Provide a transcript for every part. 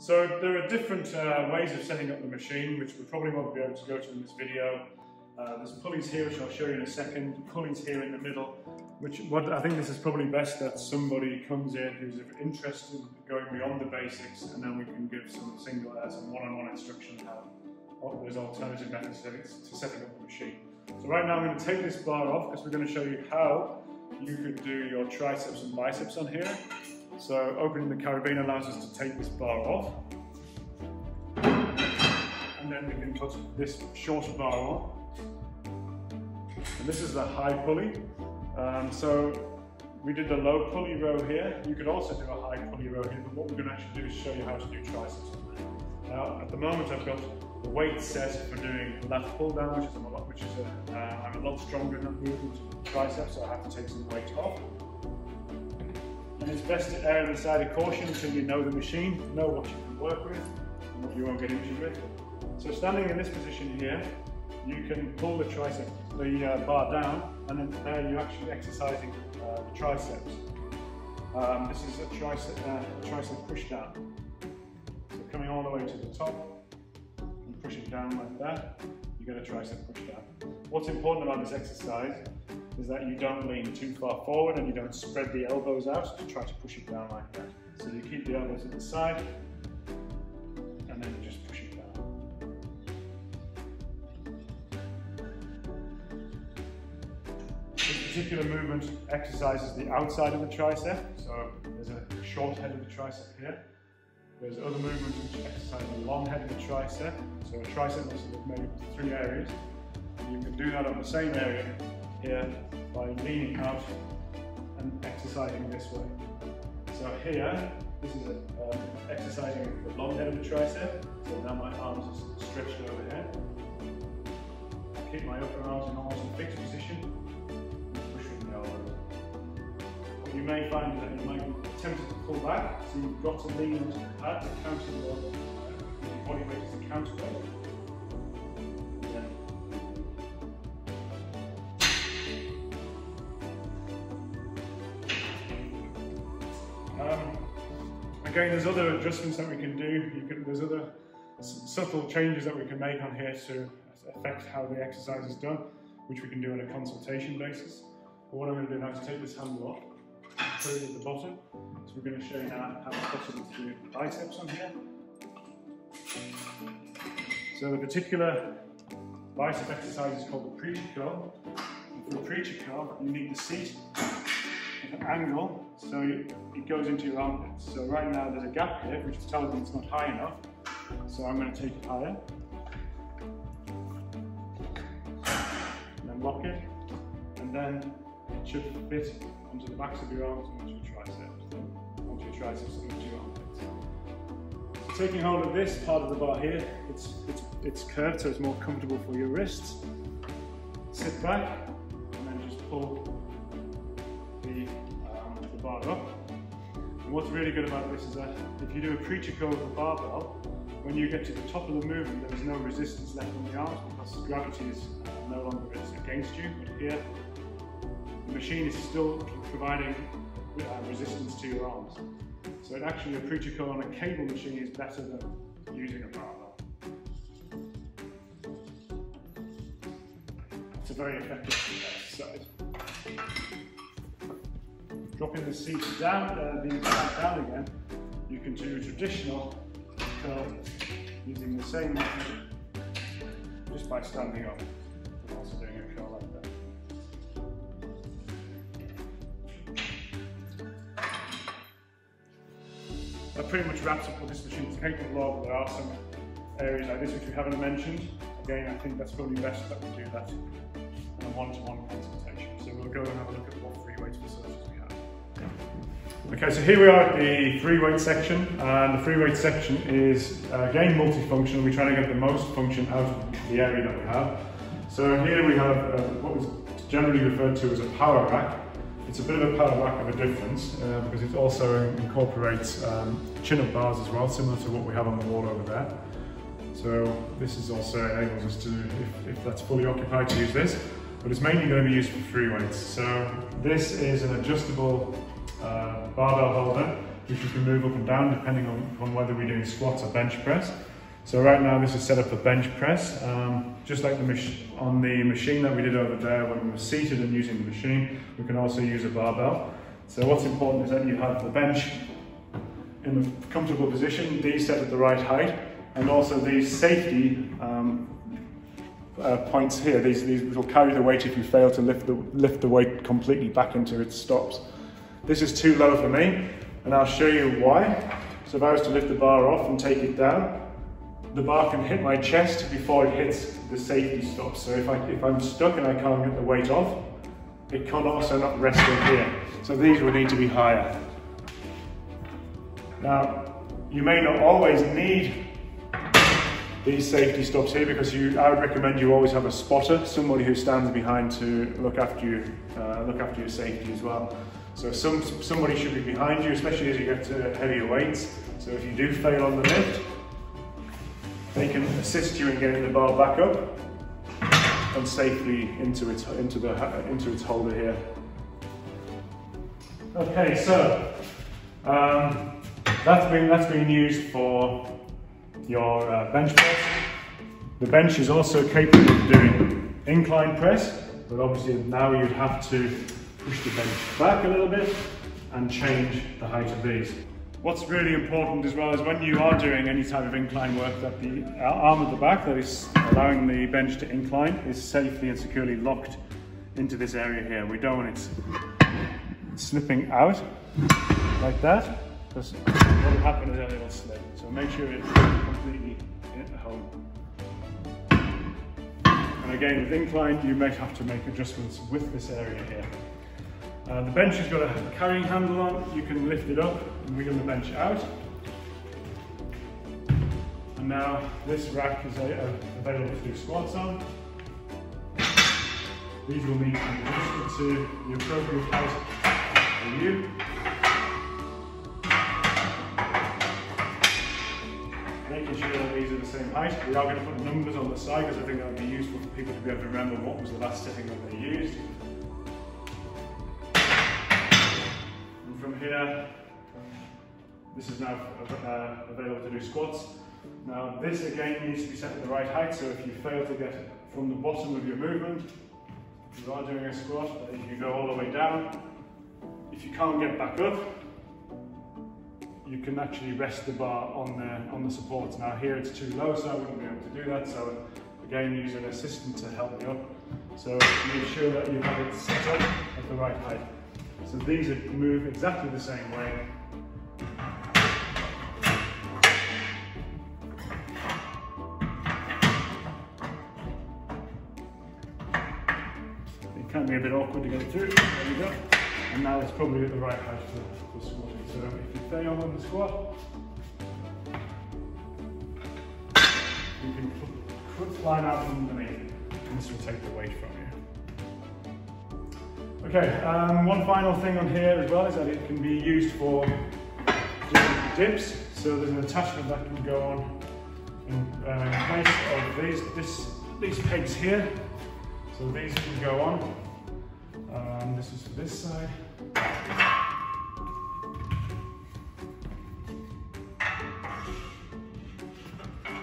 So there are different ways of setting up the machine, which we probably won't be able to go to in this video. There's pulleys here, which I'll show you in a second, pulleys here in the middle, I think this is probably best that somebody comes in who's interested in going beyond the basics, and then we can give some some one-on-one instruction on how there's alternative methods to setting up the machine. So right now I'm going to take this bar off because we're going to show you how you could do your triceps and biceps on here. So opening the carabiner allows us to take this bar off, and then we can put this shorter bar on. And this is the high pulley. So we did the low pulley row here. You could also do a high pulley row here, but what we're going to actually do is show you how to do triceps. Now, at the moment, I've got the weight set for doing lat pull down, I'm a lot stronger in that movement of triceps, so I have to take some weight off. And it's best to err on the side of caution until you know the machine, know what you can work with, and what you won't get injured with. So standing in this position here, you can pull the bar down, and then there you're actually exercising the triceps. This is a tricep push down. So coming all the way to the top and pushing down like that, you get a tricep push down. What's important about this exercise is that you don't lean too far forward and you don't spread the elbows out to try to push it down like that. So you keep the elbows at the side, and then you just push it down. This particular movement exercises the outside of the tricep, so there's a short head of the tricep here. There's other movements which exercise the long head of the tricep, so a tricep muscle is made up of 3 areas. And you can do that on the same area here by leaning out and exercising this way. So here, this is exercising the long head of the tricep, so now my arms are stretched over here. I keep my upper arms in almost a fixed position. What you may find is that you might be tempted to pull back, so you've got to lean into the pad to counter your body weight as a counterweight. Again, there's other adjustments that we can do. There's other subtle changes that we can make on here to affect how the exercise is done, which we can do on a consultation basis. But what I'm going to do now is take this handle off, put it at the bottom. So we're going to show you now how it's possible to do biceps on here. So the particular bicep exercise is called the preacher curl. And for the preacher curl, you need the seat at an angle so it goes into your armpits. So right now there's a gap here which tells me it's not high enough. So I'm going to take it higher. And then lock it. And then it should fit onto the backs of your arms and onto your triceps and onto your armpits. So taking hold of this part of the bar here, it's curved so it's more comfortable for your wrists. Sit back and then just pull the bar up. And what's really good about this is that if you do a preacher curl with the barbell, when you get to the top of the movement, there is no resistance left on the arms because gravity is no longer against you. But here, the machine is still providing resistance to your arms. So actually, a preacher curl on a cable machine is better than using a barbell. It's a very effective exercise. Dropping the seat down, back down again, you can do a traditional curl using the same method just by standing up and also doing a curl like that. That pretty much wraps up what this machine is capable of. There are some areas like this which we haven't mentioned. Again, I think that's probably best that we do that in a one-to-one consultation. So we'll go and have a look at what free weight facilities we have. Okay, so here we are at the free weight section, and the free weight section is again multifunctional. We're trying to get the most function out of the area that we have. So here we have what is generally referred to as a power rack. It's a bit of a power rack of a difference because it also incorporates chin-up bars as well, similar to what we have on the wall over there. So this is also enables us to, if that's fully occupied, to use this, but it's mainly going to be used for free weights. So this is an adjustable barbell holder. which you can move up and down depending on whether we're doing squats or bench press. So right now this is set up for bench press, just like on the machine that we did over there when we were seated and using the machine, we can also use a barbell. So what's important is that you have the bench in a comfortable position, these set at the right height, and also these safety points here, these will carry the weight if you fail to lift the weight completely back into its stops. This is too low for me, and I'll show you why. So if I was to lift the bar off and take it down, the bar can hit my chest before it hits the safety stop. So if I'm stuck and I can't get the weight off, it can also not rest in here. So these would need to be higher. Now, you may not always need these safety stops here because I would recommend you always have a spotter, somebody who stands behind to look after your safety as well. So somebody should be behind you, especially as you get to heavier weights. So if you do fail on the lift, they can assist you in getting the bar back up and safely into its holder here. Okay, so that's been used for your bench press. The bench is also capable of doing incline press, but obviously now you'd have to push the bench back a little bit and change the height of these. What's really important as well is when you are doing any type of incline work, that the arm at the back that is allowing the bench to incline is safely and securely locked into this area here. We don't want it slipping out like that, because what will happen is that it will slip. So make sure it's completely at home. And again, with incline, you may have to make adjustments with this area here. The bench has got a carrying handle on. You can lift it up and wheel the bench out. And now this rack is available to do squats on. These will need to be adjusted to the appropriate height for you. Making sure that these are the same height. We are going to put numbers on the side because I think that would be useful for people to be able to remember what was the last sitting that they used. From here, this is now available to do squats. Now this again needs to be set at the right height, so if you fail to get from the bottom of your movement, if you are doing a squat, you go all the way down. If you can't get back up, you can actually rest the bar on the supports. Now here it's too low, so I wouldn't be able to do that, so again use an assistant to help me up. So make sure that you have it set up at the right height. So these move exactly the same way. It can be a bit awkward to get through. There we go. And now it's probably at the right height for squatting. So if you fail on the squat, you can put line out from underneath, and this will take the weight from you. Okay, one final thing on here as well is that it can be used for doing dips. So there's an attachment that can go on in place of these pegs here. So these can go on. This is for this side.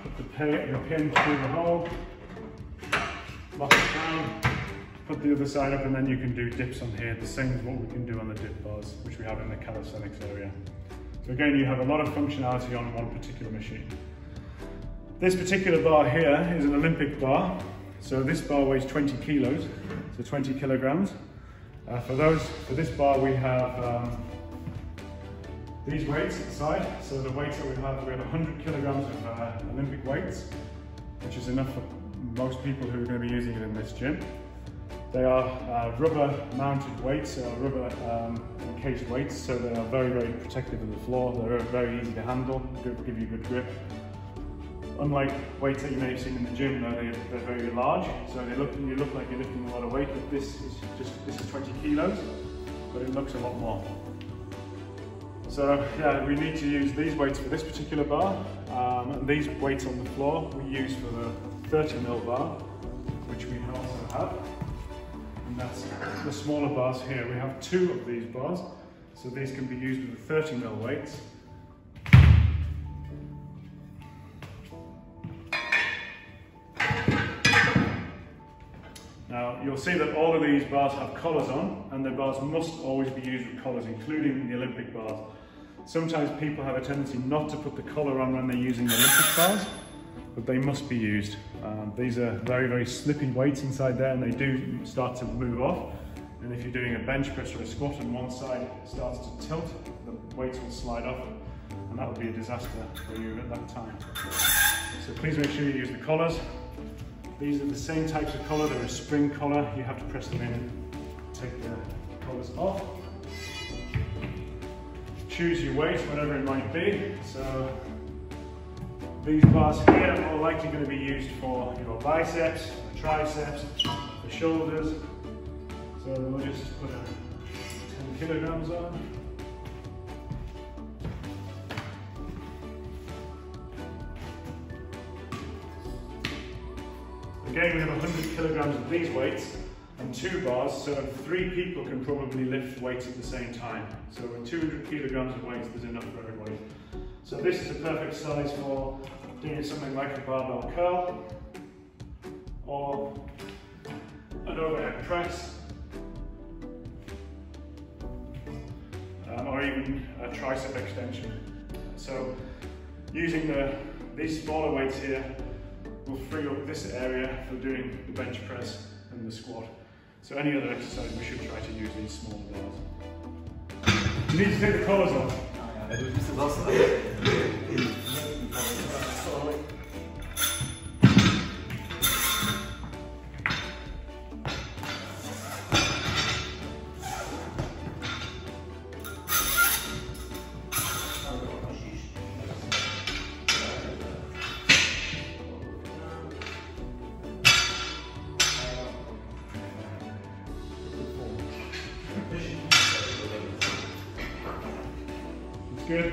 Put the pin through the hole, lock it down. Put the other side up, and then you can do dips on here, the same as what we can do on the dip bars, which we have in the calisthenics area. So again, you have a lot of functionality on one particular machine. This particular bar here is an Olympic bar. So this bar weighs 20 kilos, so 20 kilograms. For this bar we have these weights at the side. So the weights that we have 100 kilograms of Olympic weights, which is enough for most people who are going to be using it in this gym. They are rubber mounted weights, rubber encased weights, so they are very, very protective of the floor. They're very easy to handle, give you good grip. Unlike weights that you may have seen in the gym, they're very large, so you look like you're lifting a lot of weight, but this is 20 kilos, but it looks a lot more. So yeah, we need to use these weights for this particular bar, and these weights on the floor we use for the 30mm bar, which we also have. And that's the smaller bars here. We have 2 of these bars. So these can be used with the 30mm weights. Now you'll see that all of these bars have collars on, and the bars must always be used with collars, including the Olympic bars. Sometimes people have a tendency not to put the collar on when they're using the Olympic bars, but they must be used. These are very, very slippy weights inside there, and they do start to move off. And if you're doing a bench press or a squat and one side starts to tilt, the weights will slide off, and that would be a disaster for you at that time. So please make sure you use the collars. These are the same types of collar. They're a spring collar. You have to press them in and take the collars off. Choose your weight, whatever it might be. So these bars here are more likely going to be used for your biceps, the triceps, the shoulders. So we'll just put 10 kilograms on. Again, we have 100 kilograms of these weights and 2 bars, so 3 people can probably lift weights at the same time. So with 200 kilograms of weights, there's enough for everybody. So this is a perfect size for doing something like a barbell curl or an overhead press, or even a tricep extension. So using these smaller weights here will free up this area for doing the bench press and the squat. So any other exercise, we should try to use these smaller bars. You need to take the collars off. Good.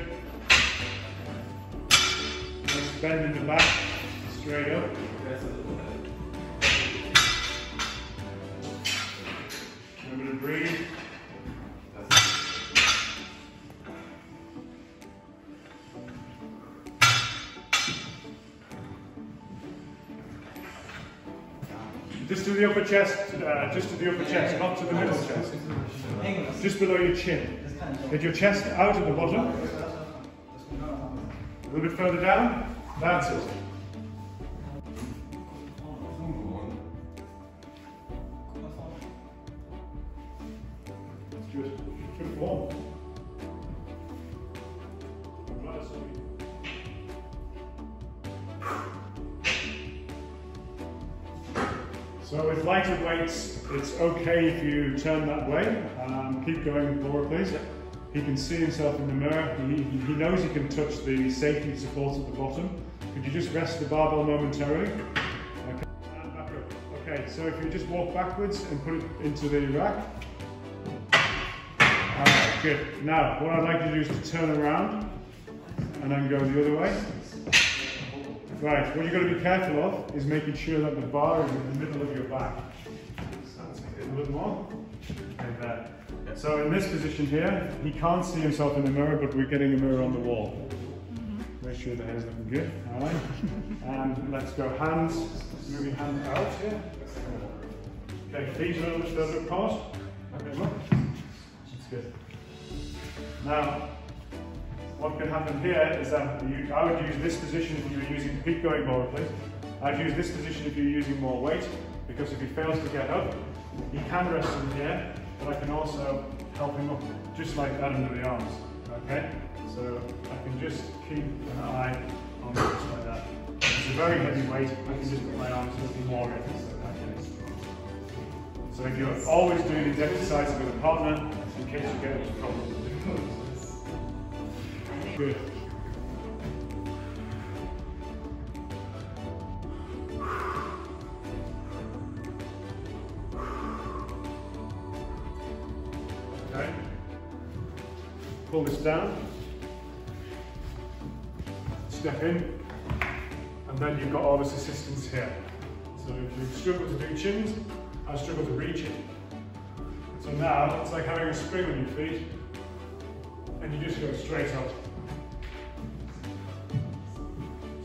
Let's bend in the back, straight up. Remember to breathe. Just to the upper chest, just to the upper chest, not to the middle chest. Just below your chin. Get your chest out at the bottom. A little bit further down. That's it. Good. Good form. So with lighter weights, it's okay if you turn that way. Keep going forward, please. He can see himself in the mirror. He knows he can touch the safety supports at the bottom. Could you just rest the barbell momentarily? Okay. And back up. Okay, so if you just walk backwards and put it into the rack. Alright, good. Now, what I'd like you to do is to turn around and then go the other way. Right, what you've got to be careful of is making sure that the bar is in the middle of your back. A little more. Like that. So in this position here, he can't see himself in the mirror, but we're getting a mirror on the wall. Make sure the hair's looking good. All right. And let's go hands, moving hands out here. Okay, feet a little bit further apart. Okay, look. That's good. Now, what can happen here is that I would use this position if you were using, keep going more please. I'd use this position if you're using more weight, because if he fails to get up, he can rest in the air, but I can also help him up just like that under the arms. Okay? So I can just keep an eye on this like that. It's a very heavy weight, I can just put my arms a little more in. So if you're always doing these exercises with a partner, in case you get into trouble. Good. Okay. Pull this down. Step in. And then you've got all this assistance here. So if you struggle to do chins, I struggle to reach it. So now it's like having a spring on your feet. and you just go straight up.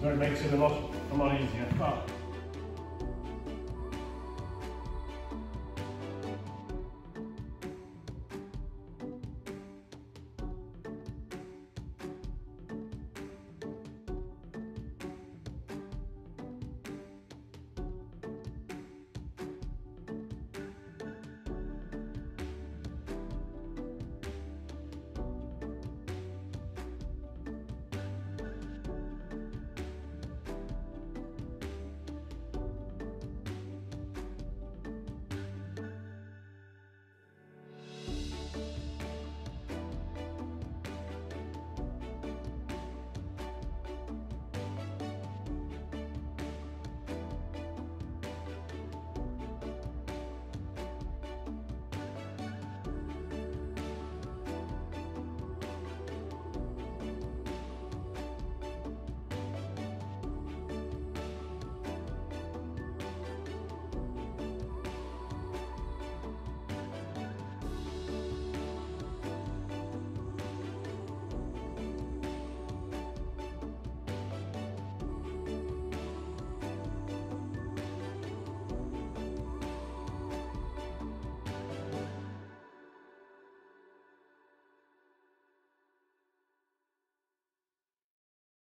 So it makes it a lot easier. Well,